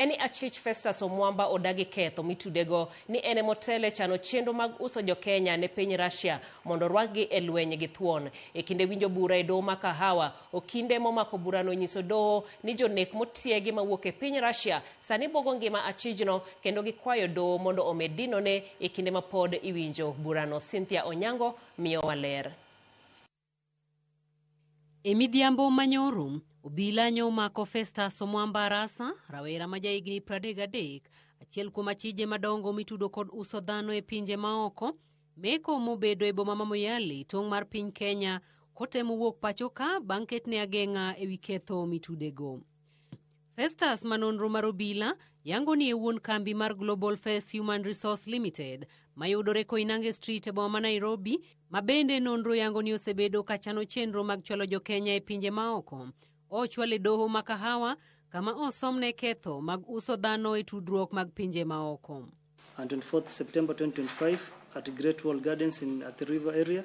Eni achich Festus Omwamba odagi ketho mitudego ni ene motele chano chenro mag uso Jokenya ne piny Russia mondo rwakgi e lweny gi thuon. E kinde winjo bura e doho ma Kahawa, Okinde momako burano nyiso doho ni jonek motiegi mawuok e piny Russia sani bogo ngima achijno kendo gikwayo doho mondo omed dinone e kinde ma pod iwinjo burano. Cynthia Onyango miyo waler. E midhiambo manyoru, obila nyomako Festus Omwamba Arasa, rawera ma jahigni 33, achiel kuom achije madongo mitudo kod uso dhano e pinje maoko, meko mobedo e boma ma Moyale, tong' mar piny Kenya, kotemo wuok pacho ka bang' ketne ageng'a e wi ketho mitudego. Festus manonro mar obila yango ni e wuon kambi mar Global Face Human Resource Limited mayudore Koinange Street e boma ma Nairobi, ma bende nonro yango ni osebedo kachano chenro mag chwalo Jokenya e pinje maoko. Ochwale doho ma Kahawa kama osomne ketho mag uso dhano e tudruok mag pinje maoko. On 24th September 2025 at Great Wall Gardens at the river area,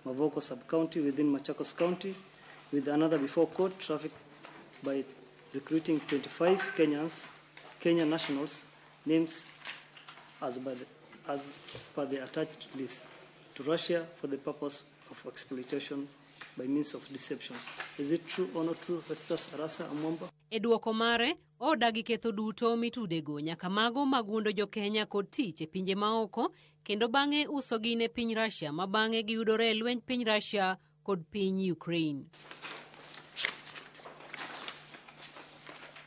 Mavoko sub-county within Machakos County, with another before court traffic by recruiting 25 Kenyan nationals names as per the attached list to Russia for the purpose of exploitation by means of deception. Is it true or not true, Festus Arasa Omwamba? E duoko mare, odagi ketho duto mitudego nyaka mago magundo Jokenya kod tich e pinje maoko, kendo bang'e usogi ne piny Russia ma bang'e giyudore e lweny piny Russia kod piny Ukraine.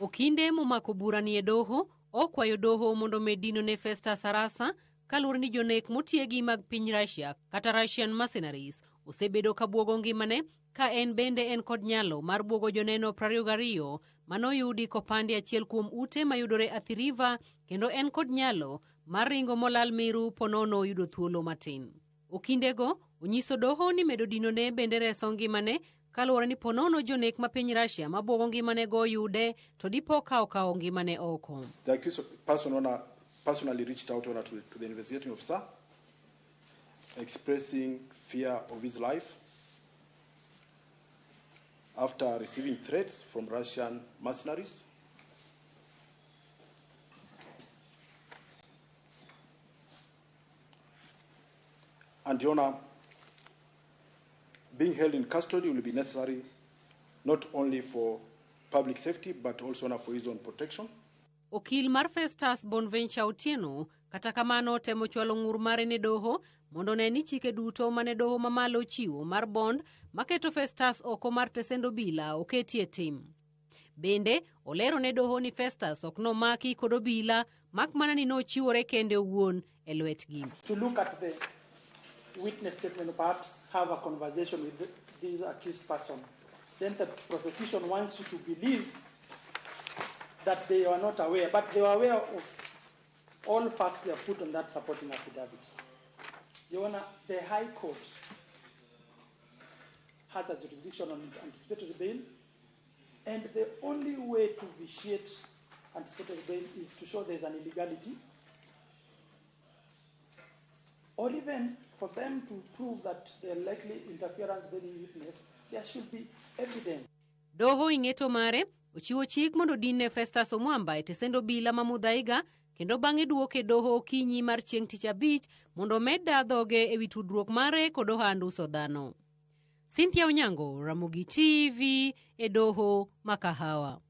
Okinde momako burani e doho, okwayo doho mondo med dino ne Festus Arasa kaluwore ni jonek motiegi mag piny Russia kata Russian mercenaries osebedo ka buogo ngimane ka en bende en kod nyalo mar buogo joneno 22 manoyudi kopandi achiel kuom ute mayudore Athi River, kendo en kod nyalo mar ringo molal miru ponono yudo thuolo matin. Okindego onyiso doho ni medo dinone bende reso ngimane kaluwore ni ponono jonek ma piny Russia ma buogo ngimane go yude to dipo kawo ngimane oko. The accused person personally reached out to the investigating officer, expressing fear of his life after receiving threats from Russian mercenaries. And Your Honor, being held in custody will be necessary not only for public safety but also for his own protection. Okil mar Festus Bonventure Otieno kata kamano temo chwalo ng'ur mare ne doho mondo ne ni chike duto mane doho mamalo chiwo mar bond maketo Festus oko mar tesendo bila oketie tim. Bende olero ne doho ni Festus ok nomaki kod obila mak mana ni nochiwore kende owuon e lwetgi. To look at the witness statement, perhaps have a conversation with this accused person. Then the prosecution wants you to believe that they were not aware, but they were aware of all facts they have put on that supporting affidavit. Your Honor, the High Court has a jurisdiction on anticipatory bail, and the only way to vitiate anticipatory bail is to show there is an illegality, or even for them to prove that there are likely interference with any witness, there should be evidence. Doho ing'eto mare ochiwo chik mondo dinne Festus Omwamba e tesendo bila ma Mudhaiga, kendo bang'e duoke doho okinyi mar chieng' tich abich mondo med dhoge e wi tudruok mare kod ohand uso dhano. Cynthia Onyango, Ramogi TV, e doho ma Kahawa.